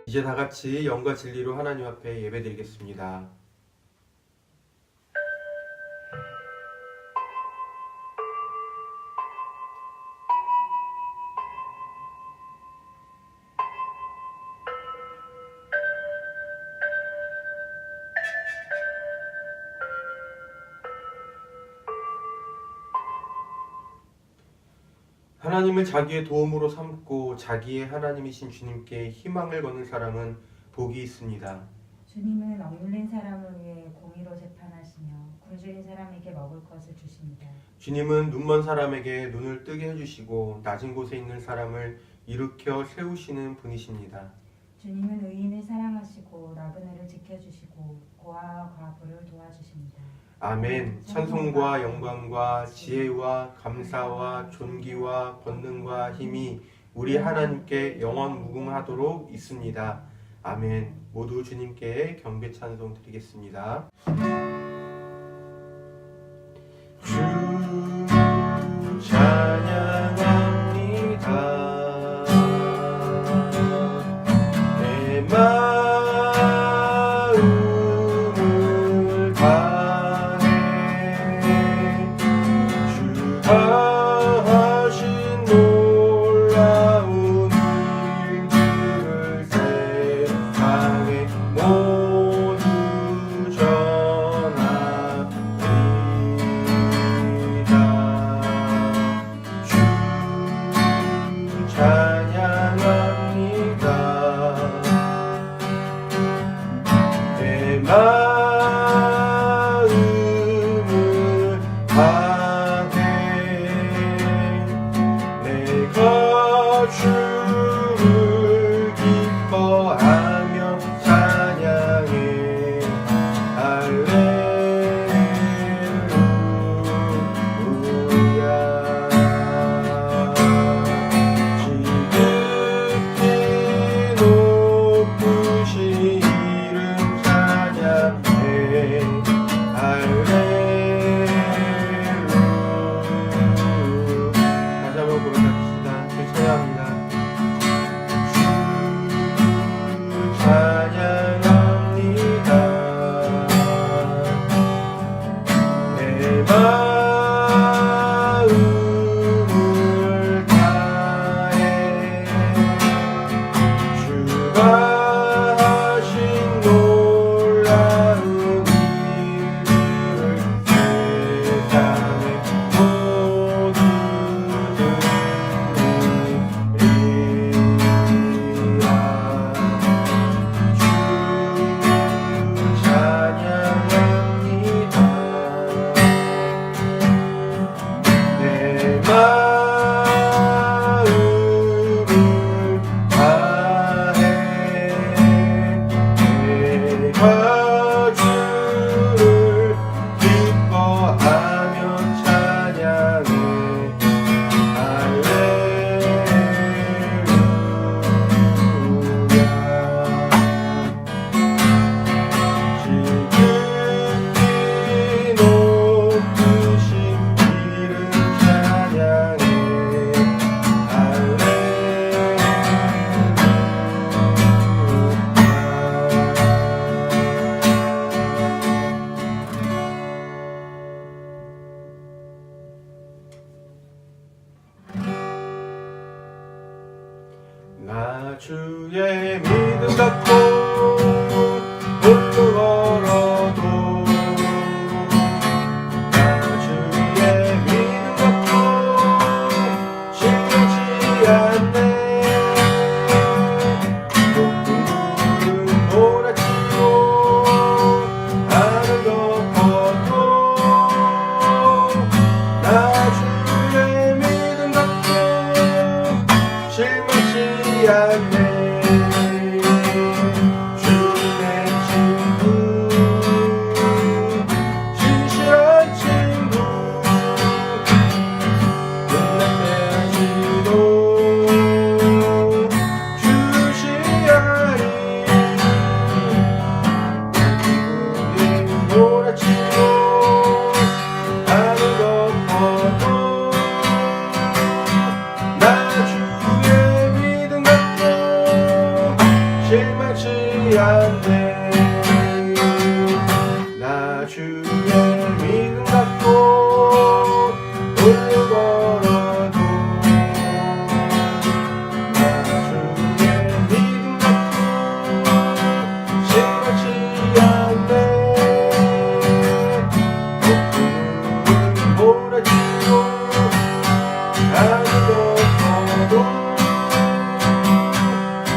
이제 다 같이 영과 진리로 하나님 앞에 예배드리겠습니다. 하나님을 자기의 도움으로 삼고 자기의 하나님이신 주님께 희망을 거는 사람은 복이 있습니다. 주님은 억눌린 사람을 위해 공의로 재판하시며 굶주린 사람에게 먹을 것을 주십니다. 주님은 눈먼 사람에게 눈을 뜨게 해주시고 낮은 곳에 있는 사람을 일으켜 세우시는 분이십니다. 주님은 의인을 사랑하시고 나그네를 지켜주시고 고아와 과부를 도와주십니다. 아멘. 찬송과 영광과 지혜와 감사와 존귀와 권능과 힘이 우리 하나님께 영원 무궁하도록 있습니다. 아멘. 모두 주님께 경배 찬송 드리겠습니다. 주 찬양합니다. 내 마음을 다해 주가 하신 놀라운 일들을 세상에 모두 전하리이다. 주 찬양합니다. 내 마음을 다해 내가 주를 기뻐하며 찬양해 할렐루야. 지극히 높으신 이름 찬양해 할렐루야. 다시 한번 고백합시다. 주 찬양합니다. 주 찬양합니다. 내 마음을 다해 주가 하신 놀라운 일들을 세상에 모두 들으리라. 주 찬양합니다. 내 마음을 다해 내가 주를 기뻐하며 찬양해 할렐루야. 지극히 높으신 이름 찬양해 할렐루야. 나 주의 믿음 갖고 홀로 걸어도 나 주의 믿음 갖고 실망치 않네. 높은 구름 몰아치고 하늘 덮어도 나 주의 믿음 갖고 실망치 않네. 주 실망치 않네. 나 주의 믿음 갖고 오늘 걸어도 나 주의 믿음 갖고 실망치 않네. 폭풍을 몰아치고 아무도 없어도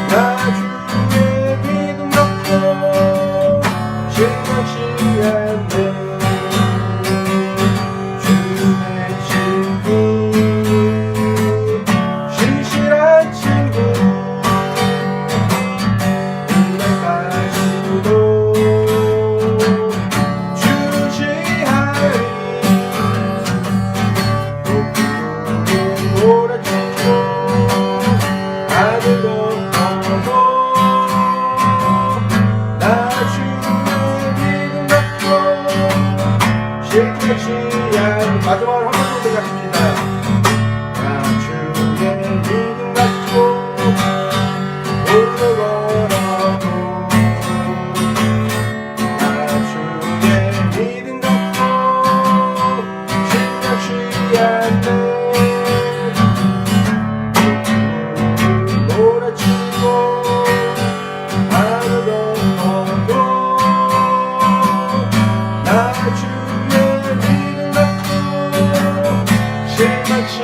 나 주의 믿음 갖고 실망치 않네. 주의 친구 신실한 친구 은혜까지도 주시하리. 폭풍을 몰아치고 하늘도 엎어도 나 주의 믿음 갖고 실패치 않는. 마지막으로 한 번 더 가십시다. 나 주의 믿음 갖고 오늘 걸어도 나 주의 믿음 갖고 실패치 않네. 몰아치고 하늘도 엎어도 나 주의 믿음 갖고 실망치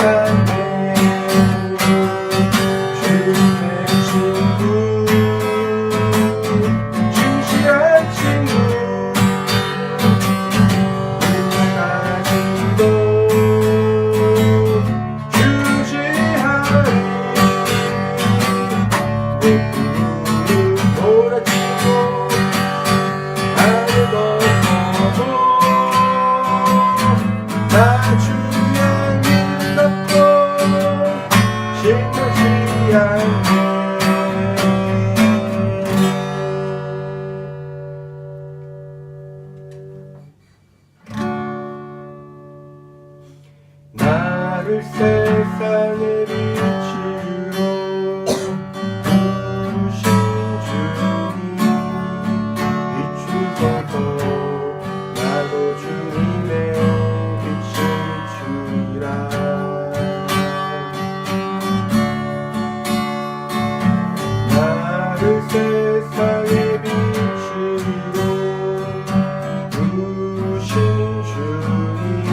않네. 주의 친구 신실한 친구 은혜까지도 주시하리. 폭풍을 몰아치고 하늘도 엎어도 나 주의 믿음 갖고 실망치 않네. 나를 세상의 빛으로 부르신 주님 비추소서. 나도 주님의 빛을 비추리라. 나를 세상의 빛으로 부르신 주님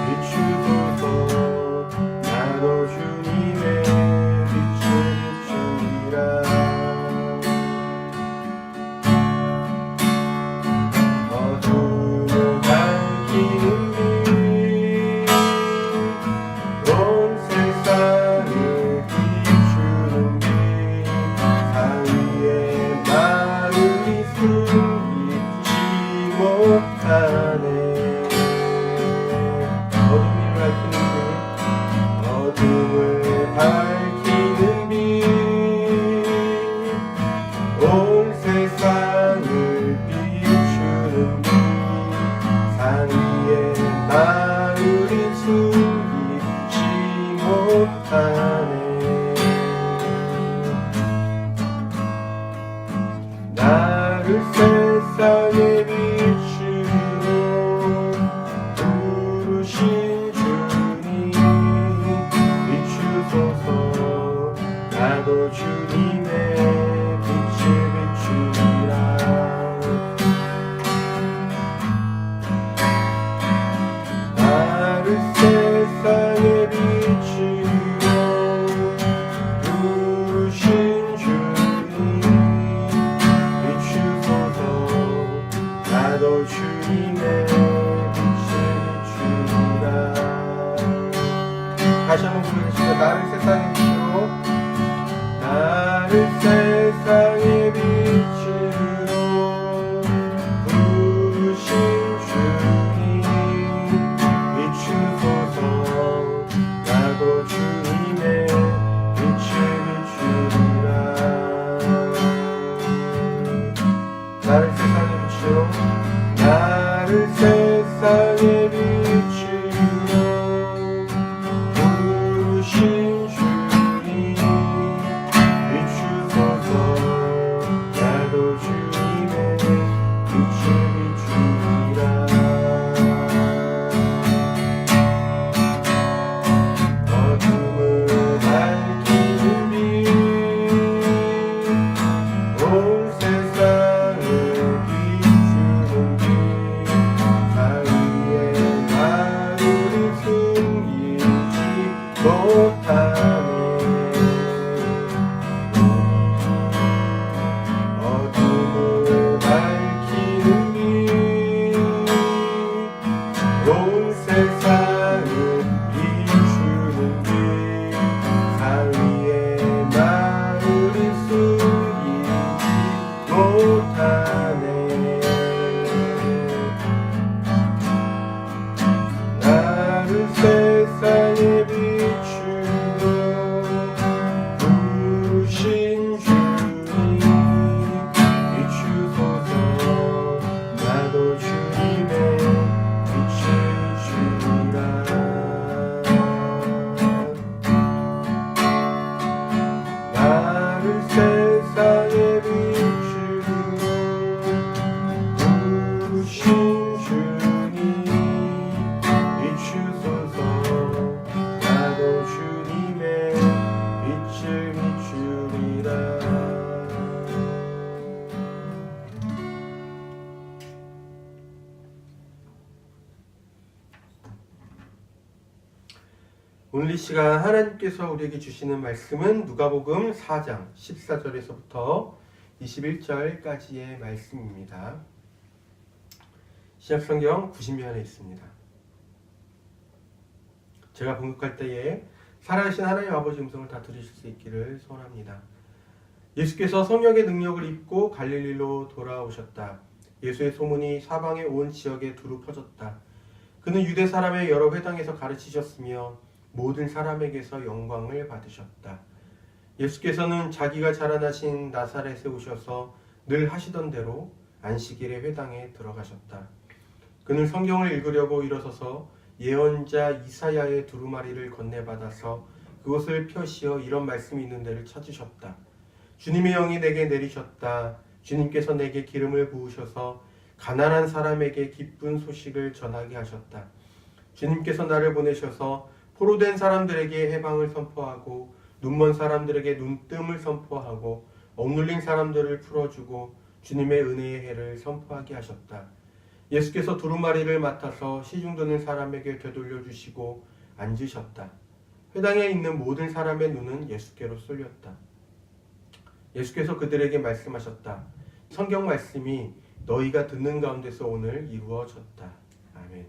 비추소서. 나도 주님의 빛을 비추리라. 어둠을 밝히는 빛 온 세상을 비추는 빛 사위의 마음이 숨기지 못하네. 어둠을 밝히는 빛 온 세상을 비추는 빛 사위의 마음이 숨기지 못하네. 나를 세상의 빛으로 부르신 주님 비추소서. 나도 주님의 빛을 비추리라. 나를 세상의 빛으로 부르신 주님 비추소서. 오늘 이 시간 하나님께서 우리에게 주시는 말씀은 누가복음 4장 14절에서부터 21절까지의 말씀입니다. 신약성경 90면에 있습니다. 제가 봉독할 때에 살아계신 하나님 아버지 음성을 다 들으실 수 있기를 소원합니다. 예수께서 성령의 능력을 입고 갈릴리로 돌아오셨다. 예수의 소문이 사방의 온 지역에 두루 퍼졌다. 그는 유대 사람의 여러 회당에서 가르치셨으며 모든 사람에게서 영광을 받으셨다. 예수께서는 자기가 자라나신 나사렛에 오셔서 늘 하시던 대로 안식일에 회당에 들어가셨다. 그는 성경을 읽으려고 일어서서 예언자 이사야의 두루마리를 건네받아서 그것을 펴시어 이런 말씀이 있는 데를 찾으셨다. 주님의 영이 내게 내리셨다. 주님께서 내게 기름을 부으셔서 가난한 사람에게 기쁜 소식을 전하게 하셨다. 주님께서 나를 보내셔서 포로된 사람들에게 해방을 선포하고 눈먼 사람들에게 눈뜸을 선포하고 억눌린 사람들을 풀어주고 주님의 은혜의 해를 선포하게 하셨다. 예수께서 두루마리를 맡아서 시중드는 사람에게 되돌려 주시고 앉으셨다. 회당에 있는 모든 사람의 눈은 예수께로 쏠렸다. 예수께서 그들에게 말씀하셨다. 성경 말씀이 너희가 듣는 가운데서 오늘 이루어졌다. 아멘.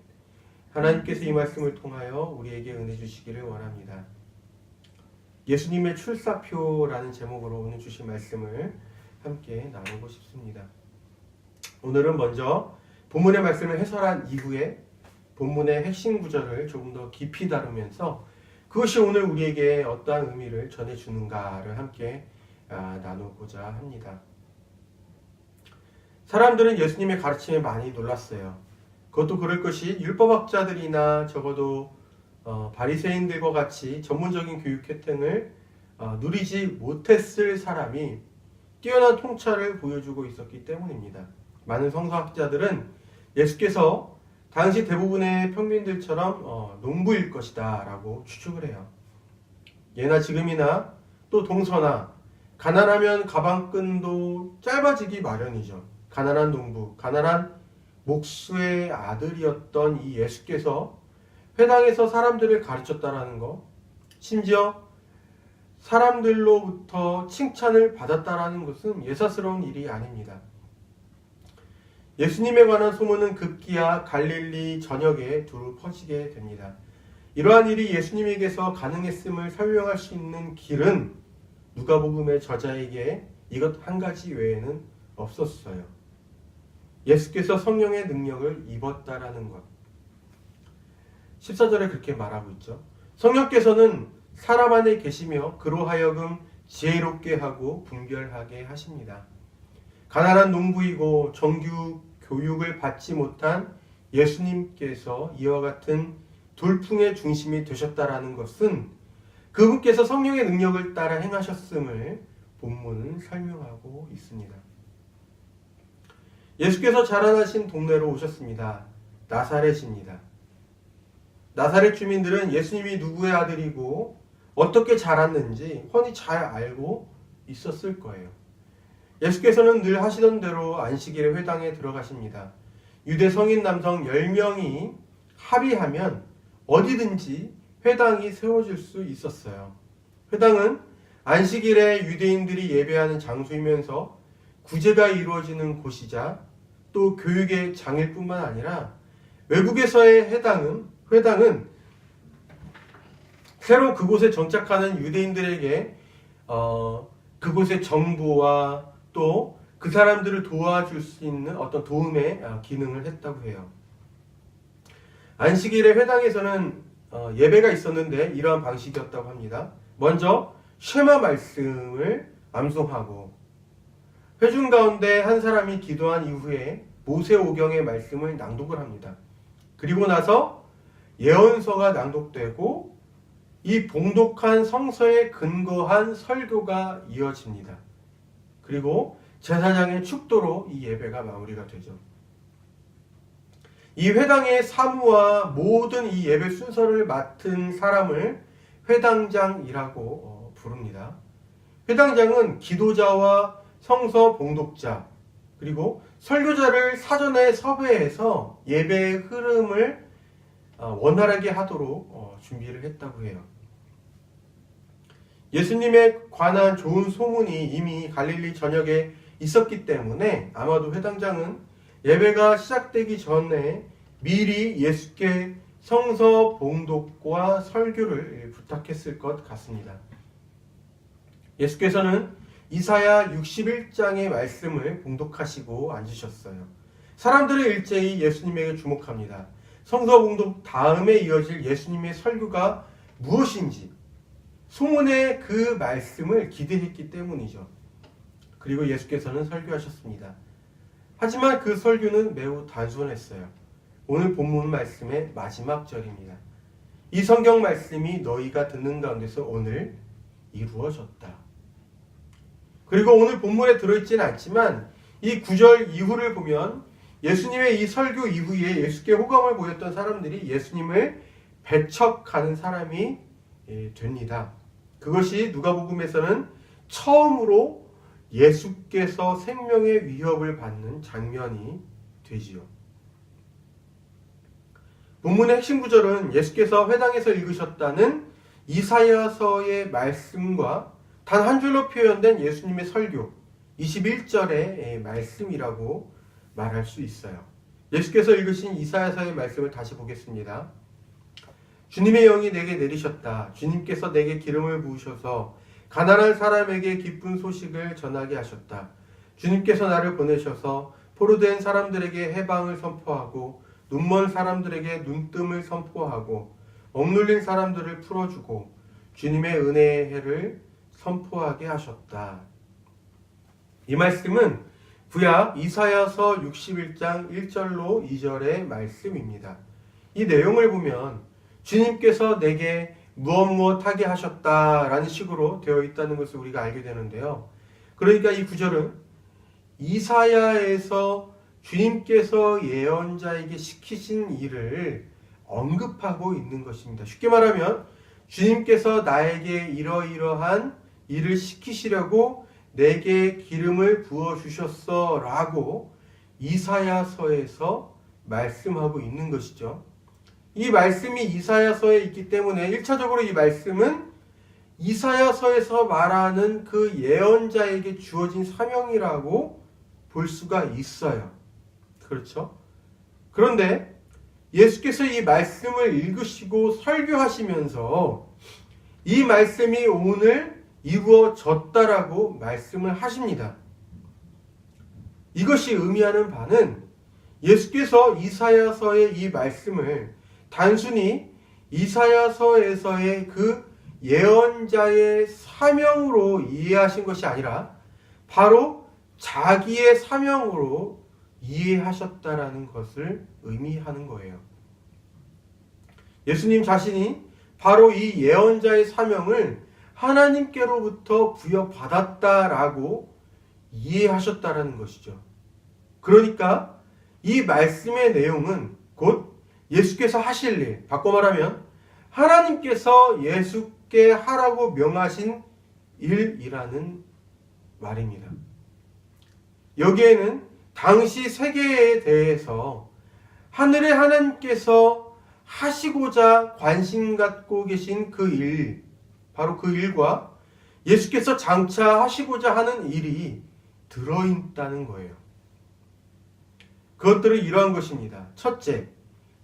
하나님께서 이 말씀을 통하여 우리에게 은혜 주시기를 원합니다. 예수님의 출사표라는 제목으로 오늘 주신 말씀을 함께 나누고 싶습니다. 오늘은 먼저 본문의 말씀을 해설한 이후에 본문의 핵심 구절을 조금 더 깊이 다루면서 그것이 오늘 우리에게 어떠한 의미를 전해주는가를 함께 나누고자 합니다. 사람들은 예수님의 가르침에 많이 놀랐어요. 그것도 그럴 것이 율법학자들이나 적어도 바리새인들과 같이 전문적인 교육 혜택을 누리지 못했을 사람이 뛰어난 통찰을 보여주고 있었기 때문입니다. 많은 성서학자들은 예수께서 당시 대부분의 평민들처럼 농부일 것이다 라고 추측을 해요. 예나 지금이나 또 동서나 가난하면 가방끈도 짧아지기 마련이죠. 가난한 농부, 가난한 목수의 아들이었던 이 예수께서 회당에서 사람들을 가르쳤다라는 것, 심지어 사람들로부터 칭찬을 받았다라는 것은 예사스러운 일이 아닙니다. 예수님에 관한 소문은 급기야 갈릴리 전역에 두루 퍼지게 됩니다. 이러한 일이 예수님에게서 가능했음을 설명할 수 있는 길은 누가복음의 저자에게 이것 한 가지 외에는 없었어요. 예수께서 성령의 능력을 입었다라는 것. 14절에 그렇게 말하고 있죠. 성령께서는 사람 안에 계시며 그로 하여금 지혜롭게 하고 분별하게 하십니다. 가난한 농부이고 정규 교육을 받지 못한 예수님께서 이와 같은 돌풍의 중심이 되셨다라는 것은 그분께서 성령의 능력을 따라 행하셨음을 본문은 설명하고 있습니다. 예수께서 자라나신 동네로 오셨습니다. 나사렛입니다. 나사렛 주민들은 예수님이 누구의 아들이고 어떻게 자랐는지 훤히 잘 알고 있었을 거예요. 예수께서는 늘 하시던 대로 안식일에 회당에 들어가십니다. 유대 성인 남성 10명이 합의하면 어디든지 회당이 세워질 수 있었어요. 회당은 안식일에 유대인들이 예배하는 장소이면서 구제가 이루어지는 곳이자 또 교육의 장일 뿐만 아니라 외국에서의 회당은 새로 그곳에 정착하는 유대인들에게 그곳의 정부와 또 그 사람들을 도와줄 수 있는 어떤 도움의 기능을 했다고 해요. 안식일의 회당에서는 예배가 있었는데 이러한 방식이었다고 합니다. 먼저 쉐마 말씀을 암송하고 회중 가운데 한 사람이 기도한 이후에 모세오경의 말씀을 낭독을 합니다. 그리고 나서 예언서가 낭독되고 이 봉독한 성서에 근거한 설교가 이어집니다. 그리고 제사장의 축도로 이 예배가 마무리가 되죠. 이 회당의 사무와 모든 이 예배 순서를 맡은 사람을 회당장이라고 부릅니다. 회당장은 기도자와 성서 봉독자 그리고 설교자를 사전에 섭외해서 예배의 흐름을 원활하게 하도록 준비를 했다고 해요. 예수님에 관한 좋은 소문이 이미 갈릴리 전역에 있었기 때문에 아마도 회당장은 예배가 시작되기 전에 미리 예수께 성서 봉독과 설교를 부탁했을 것 같습니다. 예수께서는 이사야 61장의 말씀을 봉독하시고 앉으셨어요. 사람들은 일제히 예수님에게 주목합니다. 성서 봉독 다음에 이어질 예수님의 설교가 무엇인지 소문의 그 말씀을 기대했기 때문이죠. 그리고 예수께서는 설교하셨습니다. 하지만 그 설교는 매우 단순했어요. 오늘 본문 말씀의 마지막 절입니다. 이 성경 말씀이 너희가 듣는 가운데서 오늘 이루어졌다. 그리고 오늘 본문에 들어있지는 않지만 이 9절 이후를 보면 예수님의 이 설교 이후에 예수께 호감을 보였던 사람들이 예수님을 배척하는 사람이 됩니다. 그것이 누가복음에서는 처음으로 예수께서 생명의 위협을 받는 장면이 되지요. 본문의 핵심 구절은 예수께서 회당에서 읽으셨다는 이사야서의 말씀과 단 한 줄로 표현된 예수님의 설교 21절의 말씀이라고 말할 수 있어요. 예수께서 읽으신 이사야서의 말씀을 다시 보겠습니다. 주님의 영이 내게 내리셨다. 주님께서 내게 기름을 부으셔서 가난한 사람에게 기쁜 소식을 전하게 하셨다. 주님께서 나를 보내셔서 포로된 사람들에게 해방을 선포하고 눈먼 사람들에게 눈뜸을 선포하고 억눌린 사람들을 풀어주고 주님의 은혜의 해를 선포하게 하셨다. 이 말씀은 구약 이사야서 61장 1절로 2절의 말씀입니다. 이 내용을 보면 주님께서 내게 무엇 하게 하셨다라는 식으로 되어 있다는 것을 우리가 알게 되는데요. 그러니까 이 구절은 이사야에서 주님께서 예언자에게 시키신 일을 언급하고 있는 것입니다. 쉽게 말하면 주님께서 나에게 이러이러한 일을 시키시려고 내게 기름을 부어주셨어 라고 이사야서에서 말씀하고 있는 것이죠. 이 말씀이 이사야서에 있기 때문에 1차적으로 이 말씀은 이사야서에서 말하는 그 예언자에게 주어진 사명이라고 볼 수가 있어요. 그렇죠? 그런데 예수께서 이 말씀을 읽으시고 설교하시면서 이 말씀이 오늘 이루어졌다라고 말씀을 하십니다. 이것이 의미하는 바는 예수께서 이사야서의 이 말씀을 단순히 이사야서에서의 그 예언자의 사명으로 이해하신 것이 아니라 바로 자기의 사명으로 이해하셨다라는 것을 의미하는 거예요. 예수님 자신이 바로 이 예언자의 사명을 하나님께로부터 부여받았다라고 이해하셨다라는 것이죠. 그러니까 이 말씀의 내용은 곧 예수께서 하실 일, 바꿔 말하면 하나님께서 예수께 하라고 명하신 일이라는 말입니다. 여기에는 당시 세계에 대해서 하늘의 하나님께서 하시고자 관심 갖고 계신 그 일, 바로 그 일과 예수께서 장차 하시고자 하는 일이 들어있다는 거예요. 그것들은 이러한 것입니다. 첫째,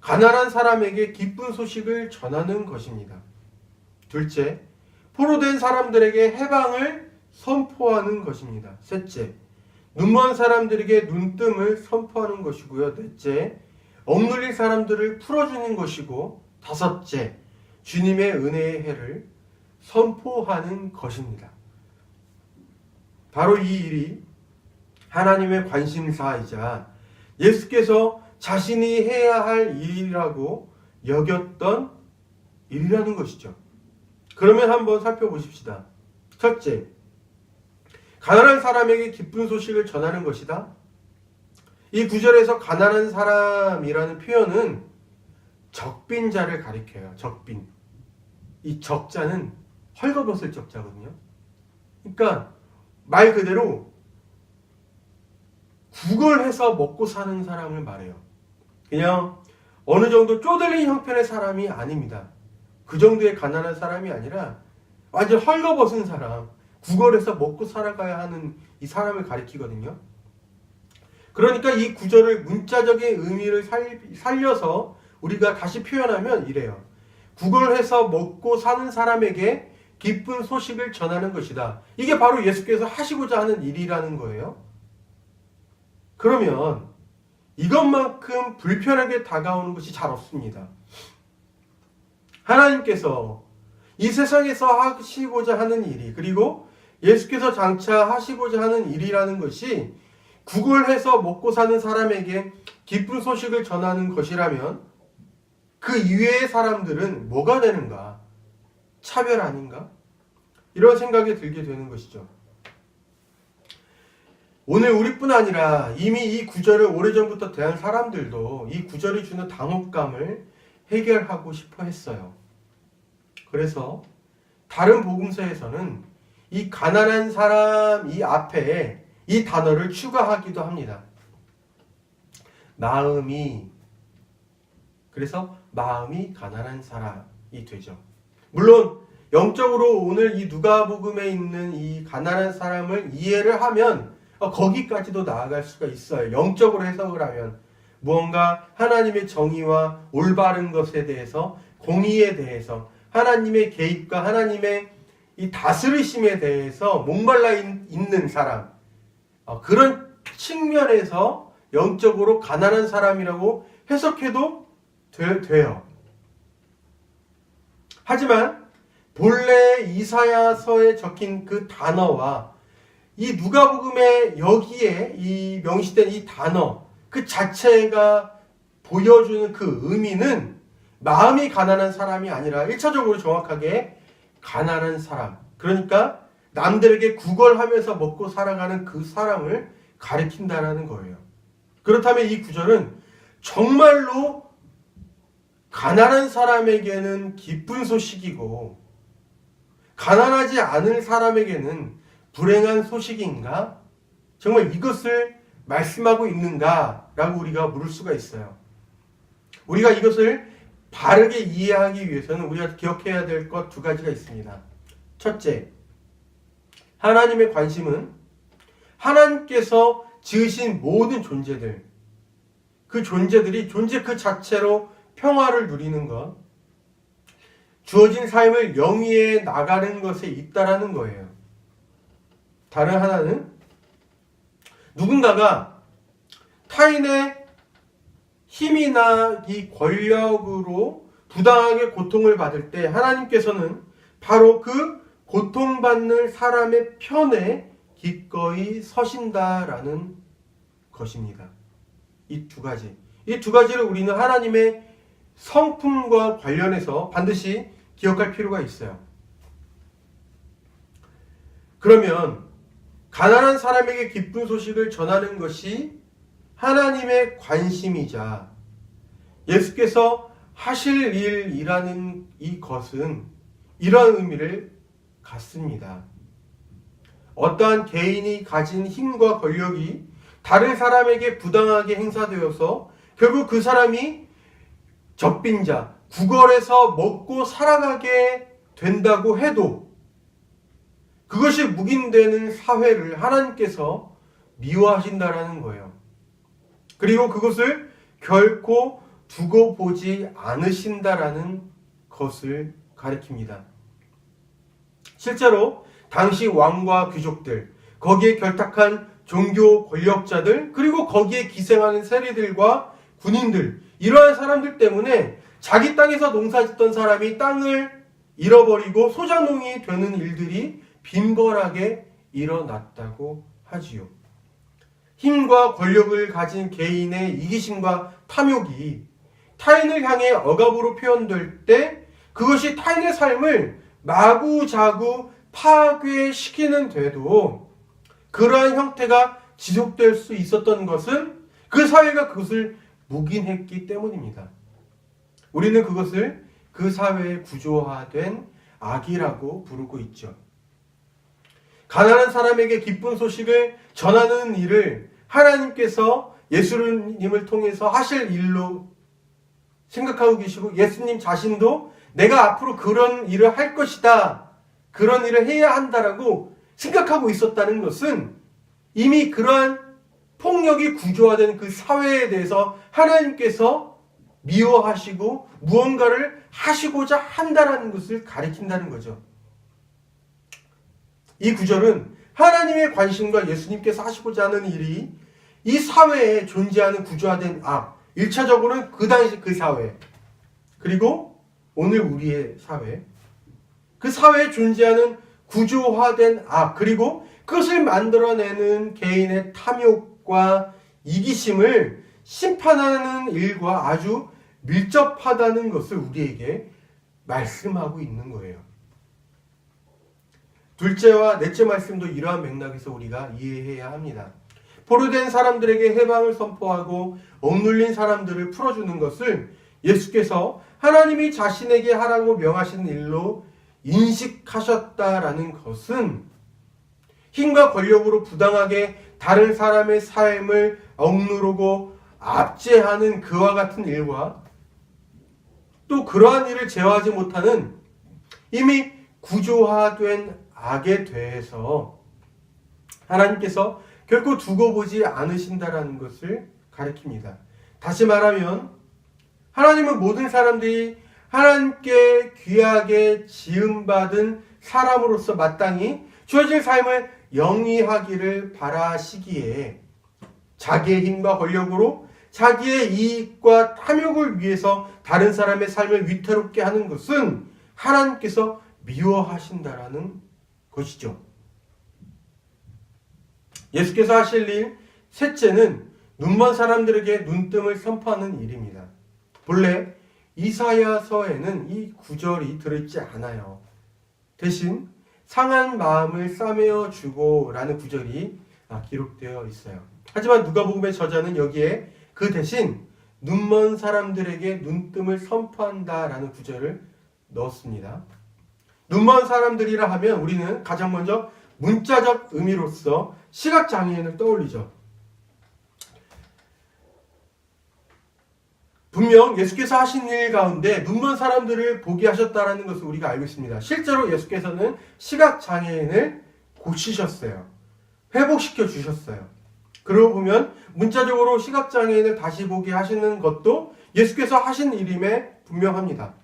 가난한 사람에게 기쁜 소식을 전하는 것입니다. 둘째, 포로된 사람들에게 해방을 선포하는 것입니다. 셋째, 눈먼 사람들에게 눈뜸을 선포하는 것이고요. 넷째, 억눌린 사람들을 풀어주는 것이고, 다섯째, 주님의 은혜의 해를 선포하는 것입니다. 바로 이 일이 하나님의 관심사이자 예수께서 자신이 해야 할 일이라고 여겼던 일이라는 것이죠. 그러면 한번 살펴보십시다. 첫째, 가난한 사람에게 기쁜 소식을 전하는 것이다. 이 구절에서 가난한 사람이라는 표현은 적빈자를 가리켜요. 적빈. 이 적자는 헐거벗을 적자거든요. 그러니까 말 그대로 구걸해서 먹고 사는 사람을 말해요. 그냥 어느 정도 쪼들린 형편의 사람이 아닙니다. 그 정도의 가난한 사람이 아니라 완전 헐거벗은 사람, 구걸해서 먹고 살아가야 하는 이 사람을 가리키거든요. 그러니까 이 구절을 문자적인 의미를 살려서 우리가 다시 표현하면 이래요. 구걸해서 먹고 사는 사람에게 기쁜 소식을 전하는 것이다. 이게 바로 예수께서 하시고자 하는 일이라는 거예요. 그러면 이것만큼 불편하게 다가오는 것이 잘 없습니다. 하나님께서 이 세상에서 하시고자 하는 일이, 그리고 예수께서 장차 하시고자 하는 일이라는 것이 구걸해서 먹고 사는 사람에게 기쁜 소식을 전하는 것이라면 그 이외의 사람들은 뭐가 되는가? 차별 아닌가? 이런 생각이 들게 되는 것이죠. 오늘 우리뿐 아니라 이미 이 구절을 오래전부터 대한 사람들도 이 구절이 주는 당혹감을 해결하고 싶어 했어요. 그래서 다른 복음서에서는 이 가난한 사람 이 앞에 이 단어를 추가하기도 합니다. 그래서 마음이 가난한 사람이 되죠. 물론 영적으로 오늘 이 누가복음에 있는 이 가난한 사람을 이해를 하면 거기까지도 나아갈 수가 있어요. 영적으로 해석을 하면 무언가 하나님의 정의와 올바른 것에 대해서, 공의에 대해서, 하나님의 개입과 하나님의 이 다스리심에 대해서 목말라 있는 사람, 그런 측면에서 영적으로 가난한 사람이라고 해석해도 돼요. 하지만 본래 이사야서에 적힌 그 단어와 이 누가복음에 여기에 이 명시된 이 단어 그 자체가 보여주는 그 의미는 마음이 가난한 사람이 아니라 1차적으로 정확하게 가난한 사람, 그러니까 남들에게 구걸하면서 먹고 살아가는 그 사람을 가리킨다라는 거예요. 그렇다면 이 구절은 정말로 가난한 사람에게는 기쁜 소식이고 가난하지 않은 사람에게는 불행한 소식인가? 정말 이것을 말씀하고 있는가라고 우리가 물을 수가 있어요. 우리가 이것을 바르게 이해하기 위해서는 우리가 기억해야 될 것 두 가지가 있습니다. 첫째, 하나님의 관심은 하나님께서 지으신 모든 존재들, 그 존재들이 존재 그 자체로 평화를 누리는 것, 주어진 삶을 영위해 나가는 것에 있다라는 거예요. 다른 하나는 누군가가 타인의 힘이나 이 권력으로 부당하게 고통을 받을 때 하나님께서는 바로 그 고통받는 사람의 편에 기꺼이 서신다라는 것입니다. 이 두 가지를 우리는 하나님의 성품과 관련해서 반드시 기억할 필요가 있어요. 그러면 가난한 사람에게 기쁜 소식을 전하는 것이 하나님의 관심이자 예수께서 하실 일이라는 이것은 이러한 의미를 갖습니다. 어떠한 개인이 가진 힘과 권력이 다른 사람에게 부당하게 행사되어서 결국 그 사람이 적빈자, 구걸해서 먹고 살아가게 된다고 해도 그것이 묵인되는 사회를 하나님께서 미워하신다라는 거예요. 그리고 그것을 결코 두고 보지 않으신다라는 것을 가리킵니다. 실제로 당시 왕과 귀족들, 거기에 결탁한 종교 권력자들, 그리고 거기에 기생하는 세리들과 군인들, 이러한 사람들 때문에 자기 땅에서 농사짓던 사람이 땅을 잃어버리고 소작농이 되는 일들이 빈번하게 일어났다고 하지요. 힘과 권력을 가진 개인의 이기심과 탐욕이 타인을 향해 억압으로 표현될 때 그것이 타인의 삶을 마구자구 파괴시키는 데도 그러한 형태가 지속될 수 있었던 것은 그 사회가 그것을 묵인했기 때문입니다. 우리는 그것을 그 사회에 구조화된 악이라고 부르고 있죠. 가난한 사람에게 기쁜 소식을 전하는 일을 하나님께서 예수님을 통해서 하실 일로 생각하고 계시고 예수님 자신도 내가 앞으로 그런 일을 할 것이다. 그런 일을 해야 한다라고 생각하고 있었다는 것은 이미 그러한 폭력이 구조화된 그 사회에 대해서 하나님께서 미워하시고 무언가를 하시고자 한다라는 것을 가리킨다는 거죠. 이 구절은 하나님의 관심과 예수님께서 하시고자 하는 일이 이 사회에 존재하는 구조화된 악, 1차적으로는 그 당시 그 사회, 그리고 오늘 우리의 사회, 그 사회에 존재하는 구조화된 악, 그리고 그것을 만들어내는 개인의 탐욕과 이기심을 심판하는 일과 아주 밀접하다는 것을 우리에게 말씀하고 있는 거예요. 둘째와 넷째 말씀도 이러한 맥락에서 우리가 이해해야 합니다. 포로된 사람들에게 해방을 선포하고 억눌린 사람들을 풀어주는 것을 예수께서 하나님이 자신에게 하라고 명하신 일로 인식하셨다라는 것은 힘과 권력으로 부당하게 다른 사람의 삶을 억누르고 압제하는 그와 같은 일과 또 그러한 일을 제어하지 못하는 이미 구조화된 악에 대해서 하나님께서 결코 두고 보지 않으신다라는 것을 가리킵니다. 다시 말하면 하나님은 모든 사람들이 하나님께 귀하게 지음받은 사람으로서 마땅히 주어진 삶을 영위하기를 바라시기에 자기의 힘과 권력으로 자기의 이익과 탐욕을 위해서 다른 사람의 삶을 위태롭게 하는 것은 하나님께서 미워하신다라는 것이죠. 예수께서 하실 일 셋째는 눈먼 사람들에게 눈뜸을 선포하는 일입니다. 본래 이사야서에는 이 구절이 들어있지 않아요. 대신 상한 마음을 싸매어 주고 라는 구절이 기록되어 있어요. 하지만 누가복음의 저자는 여기에 그 대신 눈먼 사람들에게 눈뜸을 선포한다 라는 구절을 넣었습니다. 눈먼 사람들이라 하면 우리는 가장 먼저 문자적 의미로서 시각장애인을 떠올리죠. 분명 예수께서 하신 일 가운데 눈먼 사람들을 보게 하셨다는 것을 우리가 알고 있습니다. 실제로 예수께서는 시각장애인을 고치셨어요. 회복시켜 주셨어요. 그러고 보면 문자적으로 시각장애인을 다시 보게 하시는 것도 예수께서 하신 일임에 분명합니다.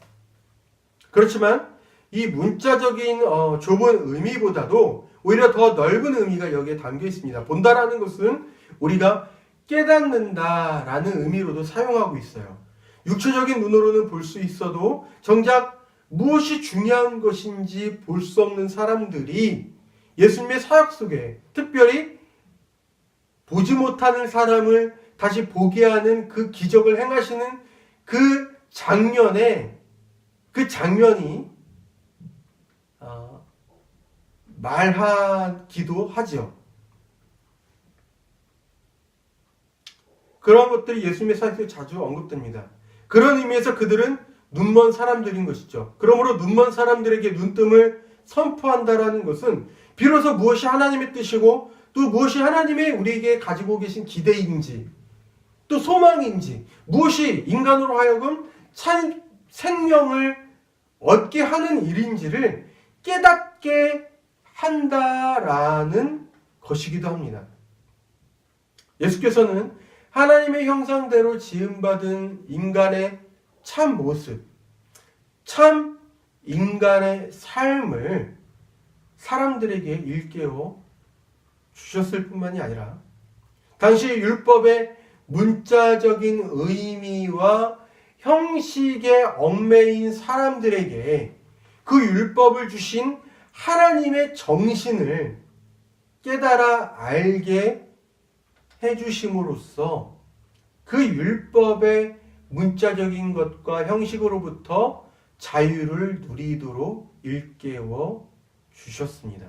그렇지만 이 문자적인 좁은 의미보다도 오히려 더 넓은 의미가 여기에 담겨 있습니다. 본다라는 것은 우리가 깨닫는다라는 의미로도 사용하고 있어요. 육체적인 눈으로는 볼 수 있어도 정작 무엇이 중요한 것인지 볼 수 없는 사람들이 예수님의 사역 속에 특별히 보지 못하는 사람을 다시 보게 하는 그 기적을 행하시는 그 장면이 말하기도 하죠. 그런 것들이 예수님의 사역에 자주 언급됩니다. 그런 의미에서 그들은 눈먼 사람들인 것이죠. 그러므로 눈먼 사람들에게 눈뜸을 선포한다라는 것은 비로소 무엇이 하나님의 뜻이고 또 무엇이 하나님의 우리에게 가지고 계신 기대인지 또 소망인지 무엇이 인간으로 하여금 참 생명을 얻게 하는 일인지를 깨닫게 한다라는 것이기도 합니다. 예수께서는 하나님의 형상대로 지음받은 인간의 참 모습, 참 인간의 삶을 사람들에게 일깨워 주셨을 뿐만이 아니라 당시 율법의 문자적인 의미와 형식에 얽매인 사람들에게 그 율법을 주신 하나님의 정신을 깨달아 알게 해주심으로써 그 율법의 문자적인 것과 형식으로부터 자유를 누리도록 일깨워 주셨습니다.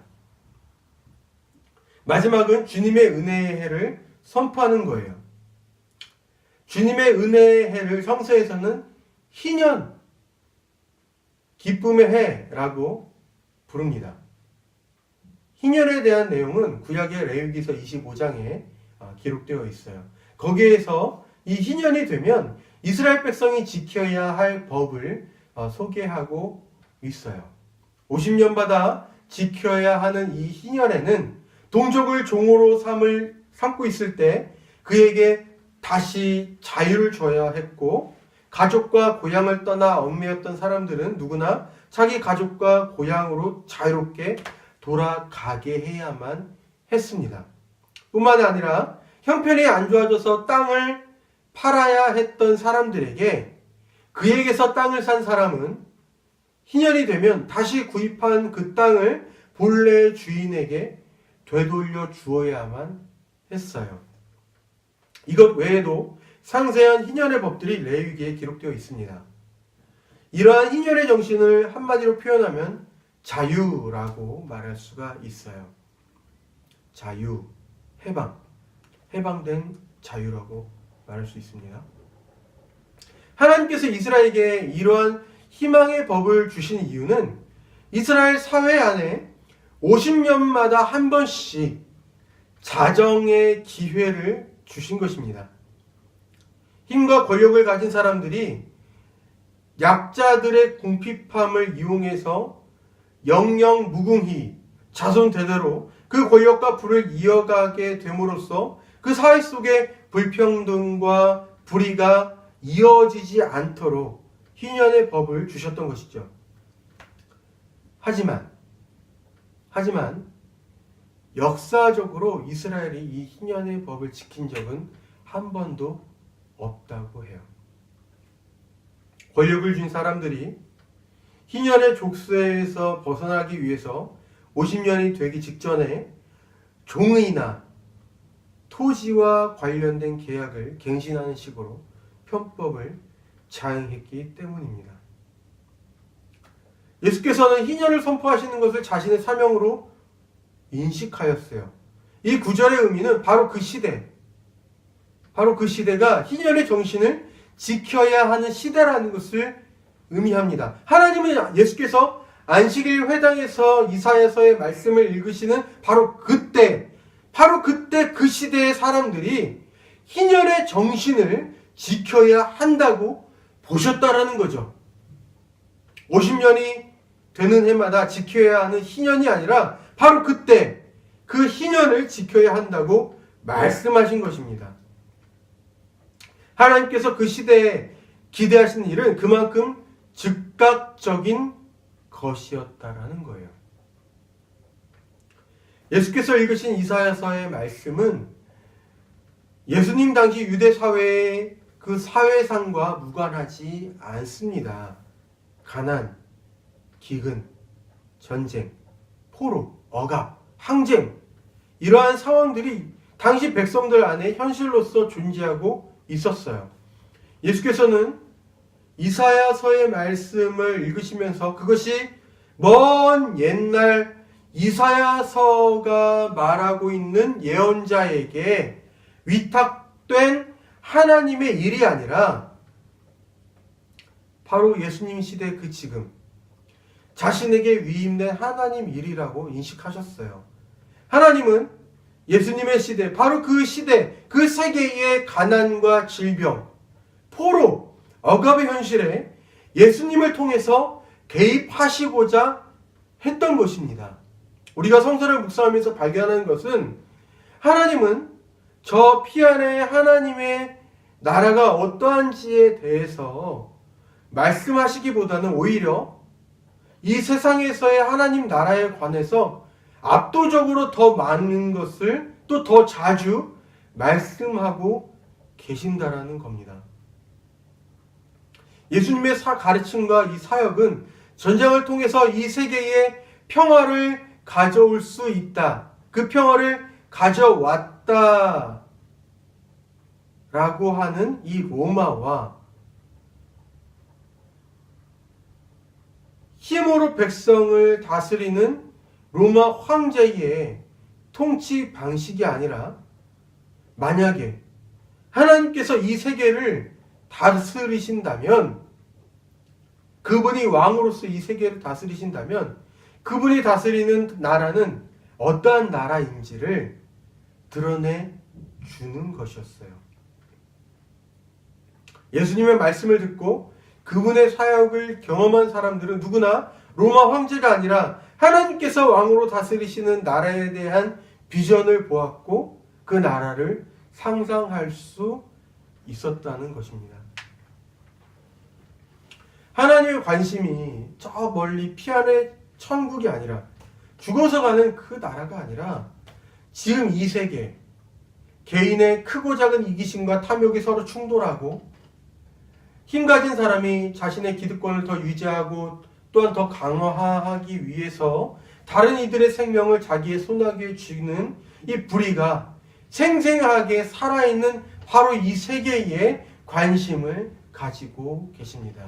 마지막은 주님의 은혜의 해를 선포하는 거예요. 주님의 은혜의 해를 성서에서는 희년, 기쁨의 해라고 부릅니다. 희년에 대한 내용은 구약의 레위기서 25장에 기록되어 있어요. 거기에서 이 희년이 되면 이스라엘 백성이 지켜야 할 법을 소개하고 있어요. 50년마다 지켜야 하는 이 희년에는 동족을 종으로 삼고 있을 때 그에게 다시 자유를 줘야 했고, 가족과 고향을 떠나 얽매였던 사람들은 누구나 자기 가족과 고향으로 자유롭게 돌아가게 해야만 했습니다. 뿐만 아니라 형편이 안 좋아져서 땅을 팔아야 했던 사람들에게 그에게서 땅을 산 사람은 희년이 되면 다시 구입한 그 땅을 본래 주인에게 되돌려 주어야만 했어요. 이것 외에도 상세한 희년의 법들이 레위기에 기록되어 있습니다. 이러한 희년의 정신을 한마디로 표현하면 자유라고 말할 수가 있어요. 자유, 해방된 자유라고 말할 수 있습니다. 하나님께서 이스라엘에게 이러한 희망의 법을 주신 이유는 이스라엘 사회 안에 50년마다 한 번씩 자정의 기회를 주신 것입니다. 힘과 권력을 가진 사람들이 약자들의 궁핍함을 이용해서 영영 무궁히 자손 대대로 그 권력과 부를 이어가게 됨으로써 그 사회 속에 불평등과 불의가 이어지지 않도록 희년의 법을 주셨던 것이죠. 하지만 역사적으로 이스라엘이 이 희년의 법을 지킨 적은 한 번도 없다고 해요. 권력을 준 사람들이 희년의 족쇄에서 벗어나기 위해서 50년이 되기 직전에 종의나 토지와 관련된 계약을 갱신하는 식으로 편법을 자행했기 때문입니다. 예수께서는 희년을 선포하시는 것을 자신의 사명으로 인식하였어요. 이 구절의 의미는 바로 그 시대가 희년의 정신을 지켜야 하는 시대라는 것을 의미합니다. 하나님은 예수께서 안식일 회당에서 이사야서의 말씀을 읽으시는 바로 그때 그 시대의 사람들이 희년의 정신을 지켜야 한다고 보셨다라는 거죠. 50년이 되는 해마다 지켜야 하는 희년이 아니라 바로 그때 그 희년을 지켜야 한다고 말씀하신 것입니다. 하나님께서 그 시대에 기대하시는 일은 그만큼 즉각적인 것이었다라는 거예요. 예수께서 읽으신 이사야서의 말씀은 예수님 당시 유대 사회의 그 사회상과 무관하지 않습니다. 가난, 기근, 전쟁, 포로, 억압, 항쟁, 이러한 상황들이 당시 백성들 안에 현실로서 존재하고 있었어요. 예수께서는 이사야서의 말씀을 읽으시면서 그것이 먼 옛날 이사야서가 말하고 있는 예언자에게 위탁된 하나님의 일이 아니라 바로 예수님 시대 그 지금 자신에게 위임된 하나님 일이라고 인식하셨어요. 하나님은 예수님의 시대, 바로 그 시대, 그 세계의 가난과 질병, 포로, 억압의 현실에 예수님을 통해서 개입하시고자 했던 것입니다. 우리가 성서를 묵상하면서 발견하는 것은 하나님은 저 피안의 하나님의 나라가 어떠한지에 대해서 말씀하시기보다는 오히려 이 세상에서의 하나님 나라에 관해서 압도적으로 더 많은 것을 또 더 자주 말씀하고 계신다라는 겁니다. 예수님의 가르침과 이 사역은 전쟁을 통해서 이 세계에 평화를 가져올 수 있다. 그 평화를 가져왔다. 라고 하는 이 로마와 힘으로 백성을 다스리는 로마 황제의 통치 방식이 아니라 만약에 하나님께서 이 세계를 다스리신다면, 그분이 왕으로서 이 세계를 다스리신다면 그분이 다스리는 나라는 어떠한 나라인지를 드러내 주는 것이었어요. 예수님의 말씀을 듣고 그분의 사역을 경험한 사람들은 누구나 로마 황제가 아니라 하나님께서 왕으로 다스리시는 나라에 대한 비전을 보았고 그 나라를 상상할 수 있었다는 것입니다. 하나님의 관심이 저 멀리 피안의 천국이 아니라 죽어서 가는 그 나라가 아니라 지금 이 세계 개인의 크고 작은 이기심과 탐욕이 서로 충돌하고 힘 가진 사람이 자신의 기득권을 더 유지하고 또한 더 강화하기 위해서 다른 이들의 생명을 자기의 손아귀에 쥐는 이 불의가 생생하게 살아있는 바로 이 세계에 관심을 가지고 계십니다.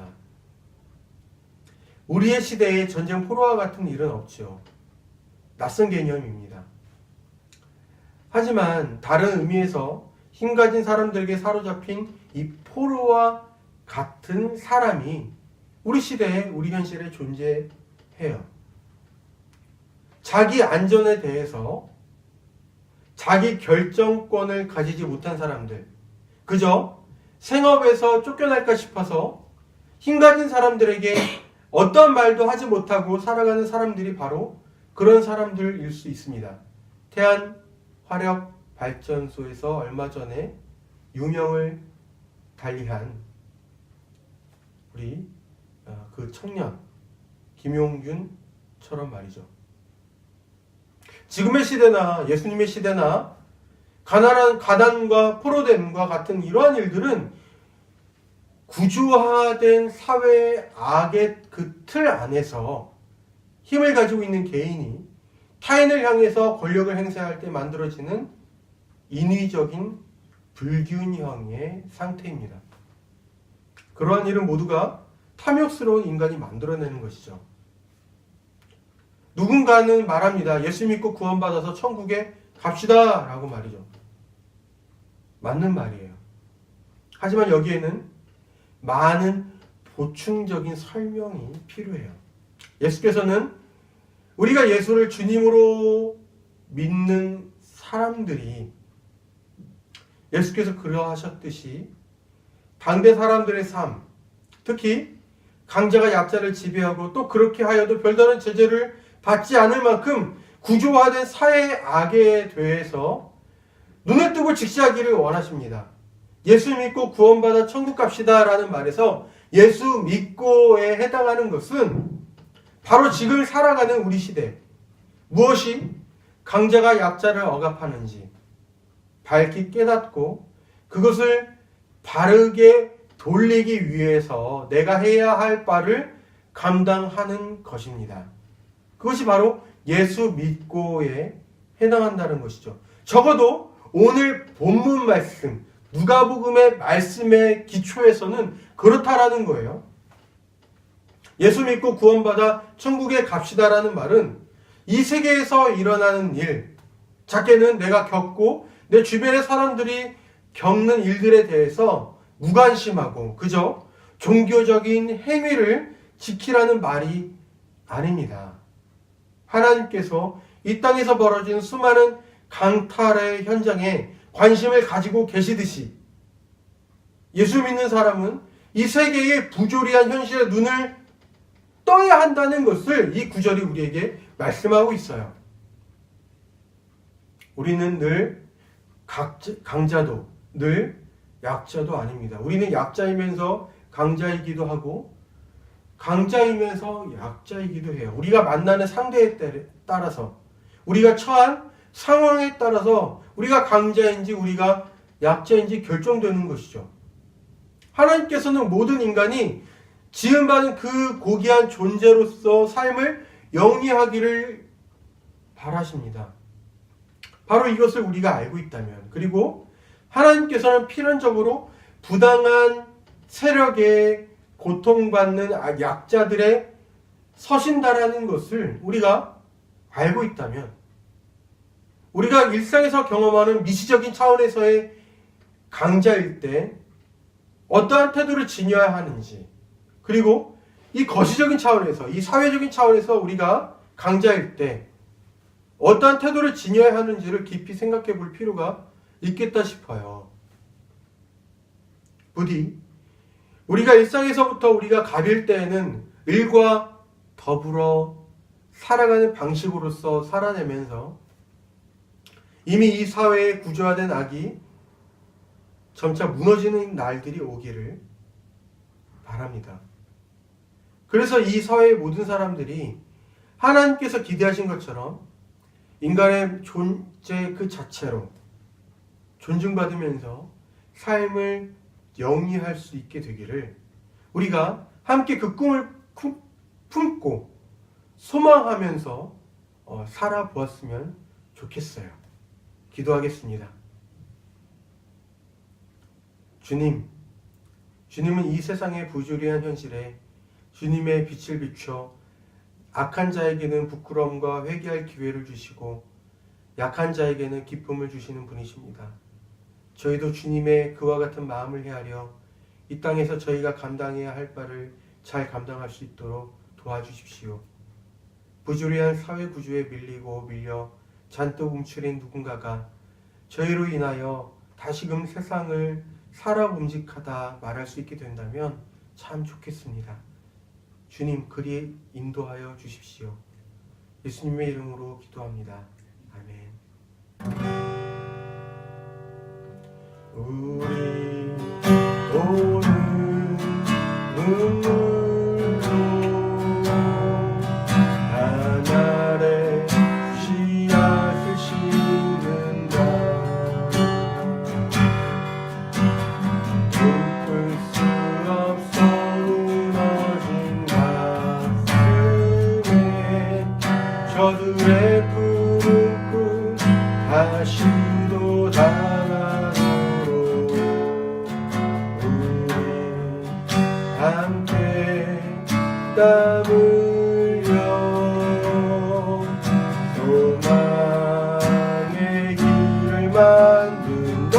우리의 시대에 전쟁 포로와 같은 일은 없죠. 낯선 개념입니다. 하지만 다른 의미에서 힘 가진 사람들에게 사로잡힌 이 포로와 같은 사람이 우리 시대에 우리 현실에 존재해요. 자기 안전에 대해서 자기 결정권을 가지지 못한 사람들, 그저 생업에서 쫓겨날까 싶어서 힘 가진 사람들에게 어떤 말도 하지 못하고 살아가는 사람들이 바로 그런 사람들일 수 있습니다. 태안 화력발전소에서 얼마 전에 유명을 달리한 우리 그 청년 김용균처럼 말이죠. 지금의 시대나 예수님의 시대나 가난과 포로됨과 같은 이러한 일들은 구조화된 사회의 악의 그 틀 안에서 힘을 가지고 있는 개인이 타인을 향해서 권력을 행사할 때 만들어지는 인위적인 불균형의 상태입니다. 그러한 일은 모두가 탐욕스러운 인간이 만들어내는 것이죠. 누군가는 말합니다. 예수 믿고 구원받아서 천국에 갑시다 라고 말이죠. 맞는 말이에요. 하지만 여기에는 많은 보충적인 설명이 필요해요. 예수께서는 우리가 예수를 주님으로 믿는 사람들이 예수께서 그러하셨듯이 당대 사람들의 삶, 특히 강자가 약자를 지배하고 또 그렇게 하여도 별다른 제재를 받지 않을 만큼 구조화된 사회의 악에 대해서 눈을 뜨고 직시하기를 원하십니다. 예수 믿고 구원받아 천국 갑시다 라는 말에서 예수 믿고에 해당하는 것은 바로 지금 살아가는 우리 시대, 무엇이 강자가 약자를 억압하는지 밝히 깨닫고 그것을 바르게 돌리기 위해서 내가 해야 할 바를 감당하는 것입니다. 그것이 바로 예수 믿고에 해당한다는 것이죠. 적어도 오늘 본문 말씀, 누가복음의 말씀의 기초에서는 그렇다라는 거예요. 예수 믿고 구원받아 천국에 갑시다라는 말은 이 세계에서 일어나는 일, 작게는 내가 겪고 내 주변의 사람들이 겪는 일들에 대해서 무관심하고 그저 종교적인 행위를 지키라는 말이 아닙니다. 하나님께서 이 땅에서 벌어진 수많은 강탈의 현장에 관심을 가지고 계시듯이 예수 믿는 사람은 이 세계의 부조리한 현실에 눈을 떠야 한다는 것을 이 구절이 우리에게 말씀하고 있어요. 우리는 늘 강자도 늘 약자도 아닙니다. 우리는 약자이면서 강자이기도 하고 강자이면서 약자이기도 해요. 우리가 만나는 상대에 따라서 우리가 처한 상황에 따라서 우리가 강자인지 우리가 약자인지 결정되는 것이죠. 하나님께서는 모든 인간이 지음받은 그 고귀한 존재로서 삶을 영위하기를 바라십니다. 바로 이것을 우리가 알고 있다면, 그리고 하나님께서는 필연적으로 부당한 세력에 고통받는 약자들의 서신다라는 것을 우리가 알고 있다면, 우리가 일상에서 경험하는 미시적인 차원에서의 강자일 때 어떠한 태도를 지녀야 하는지, 그리고 이 거시적인 차원에서, 이 사회적인 차원에서 우리가 강자일 때 어떠한 태도를 지녀야 하는지를 깊이 생각해 볼 필요가 있겠다 싶어요. 부디 우리가 일상에서부터 우리가 갑일 때에는 을과 더불어 살아가는 방식으로서 살아내면서 이미 이 사회에 구조화된 악이 점차 무너지는 날들이 오기를 바랍니다. 그래서 이 사회의 모든 사람들이 하나님께서 기대하신 것처럼 인간의 존재 그 자체로 존중받으면서 삶을 영위할 수 있게 되기를 우리가 함께 그 꿈을 품고 소망하면서 살아보았으면 좋겠어요. 기도하겠습니다. 주님은 이 세상의 부조리한 현실에 주님의 빛을 비춰 악한 자에게는 부끄러움과 회개할 기회를 주시고 약한 자에게는 기쁨을 주시는 분이십니다. 저희도 주님의 그와 같은 마음을 헤아려 이 땅에서 저희가 감당해야 할 바를 잘 감당할 수 있도록 도와주십시오. 부조리한 사회 구조에 밀려 잔뜩 움츠린 누군가가 저희로 인하여 다시금 세상을 살아봄직하다 말할 수 있게 된다면 참 좋겠습니다. 주님 그리 인도하여 주십시오. 예수님의 이름으로 기도합니다. 아멘. 우리 오는 눈물로 하늘에 씨앗을 심는다. 덮을 수 없어 무너진 가슴에 저들의 푸른 꿈 다시도 당하도록 우리 함께 땀 흘려 소망의 길을 만든다.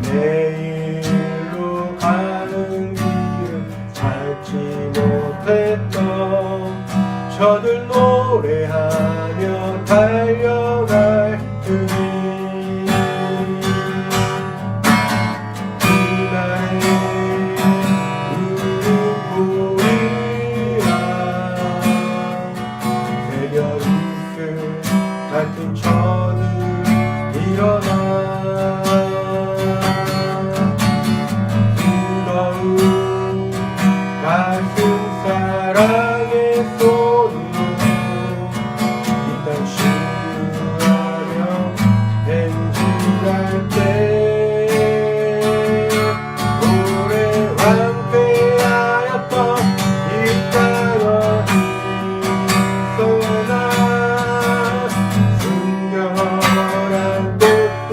내일로 가는 길을 찾지 못했던 저들 노래하며 달려갈 그리 그날의 눈물이라 새벽 이슬 같은 저들 일어나 뜨거운 가슴 사랑의 손으로 이 땅 쉬우하며 행진할 때 오래 황폐하였던 이 땅을 일어나 순결한 꽃들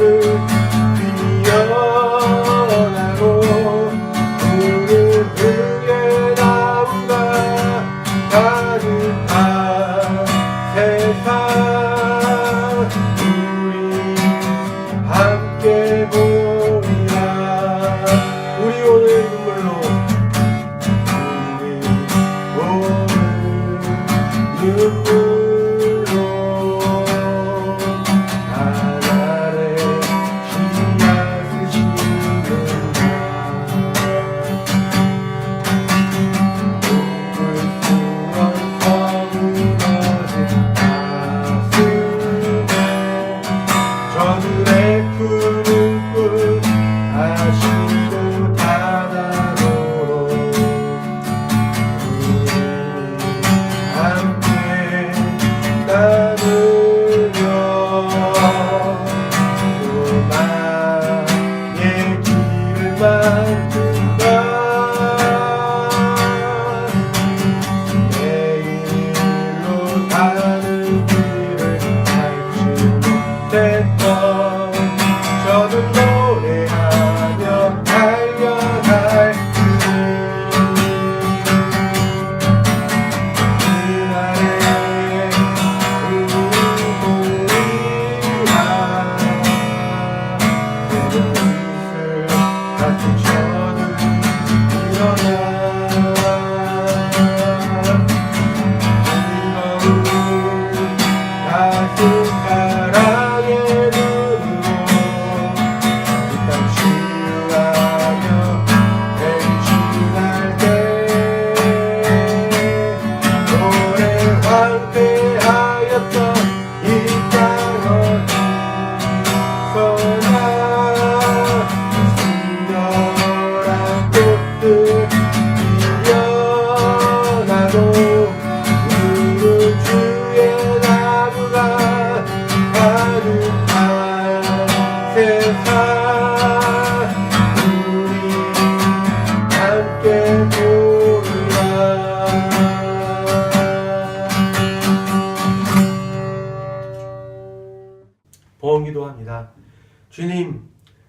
보험기도합니다.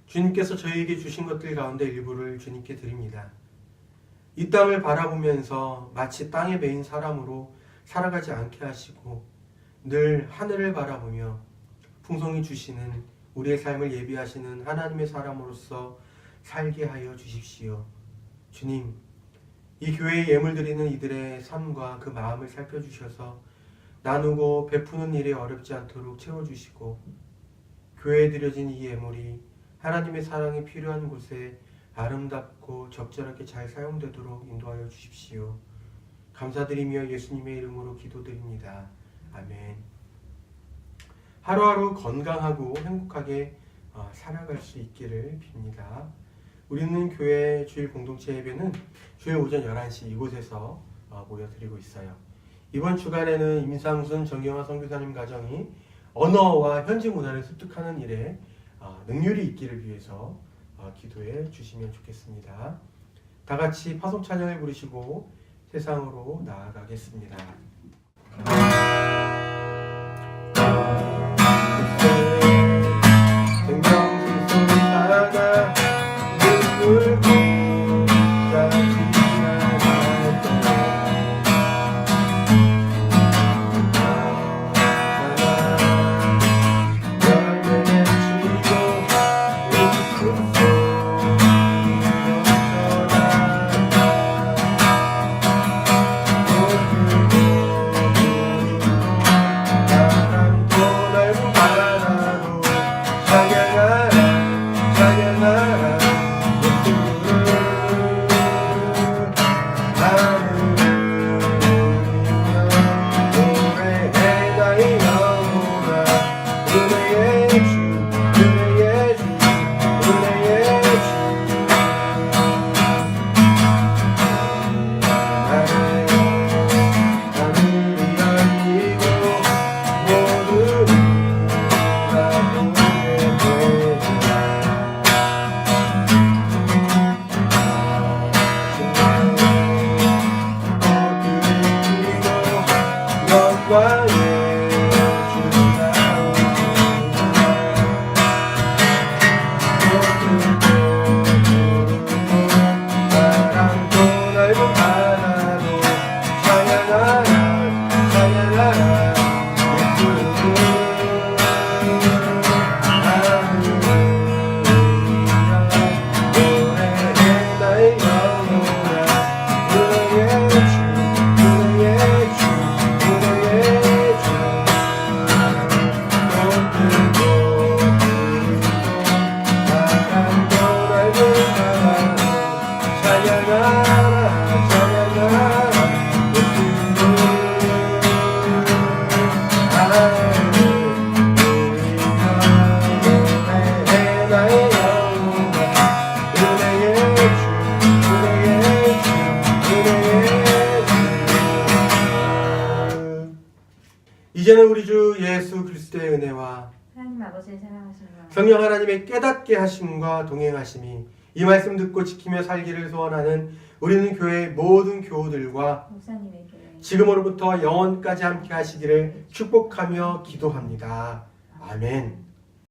주님께서 저희에게 주신 것들 가운데 일부를 주님께 드립니다. 이 땅을 바라보면서 마치 땅에 매인 사람으로 살아가지 않게 하시고 늘 하늘을 바라보며 풍성히 주시는 우리의 삶을 예비하시는 하나님의 사람으로서 살게 하여 주십시오. 주님, 이 교회에 예물 드리는 이들의 삶과 그 마음을 살펴주셔서 나누고 베푸는 일에 어렵지 않도록 채워주시고 교회에 드려진 이 예물이 하나님의 사랑이 필요한 곳에 아름답고 적절하게 잘 사용되도록 인도하여 주십시오. 감사드리며 예수님의 이름으로 기도드립니다. 아멘. 하루하루 건강하고 행복하게 살아갈 수 있기를 빕니다. 우리는 교회 주일 공동체 예배는 주일 오전 11시 이곳에서 모여드리고 있어요. 이번 주간에는 임상순 정경화 선교사님 가정이 언어와 현지 문화를 습득하는 일에 능률이 있기를 위해서 기도해 주시면 좋겠습니다. 다 같이 파송 찬양을 부르시고 세상으로 나아가겠습니다. 생명수 쏟아가 눈물 이제는 우리 주 예수 그리스도의 은혜와 하나님 아버지의 사랑하심과 성령 하나님의 깨닫게 하심과 동행하심이 이 말씀 듣고 지키며 살기를 소원하는 우리는 교회의 모든 교우들과 목사님에게 지금으로부터 영원까지 함께 하시기를 축복하며 기도합니다. 아멘.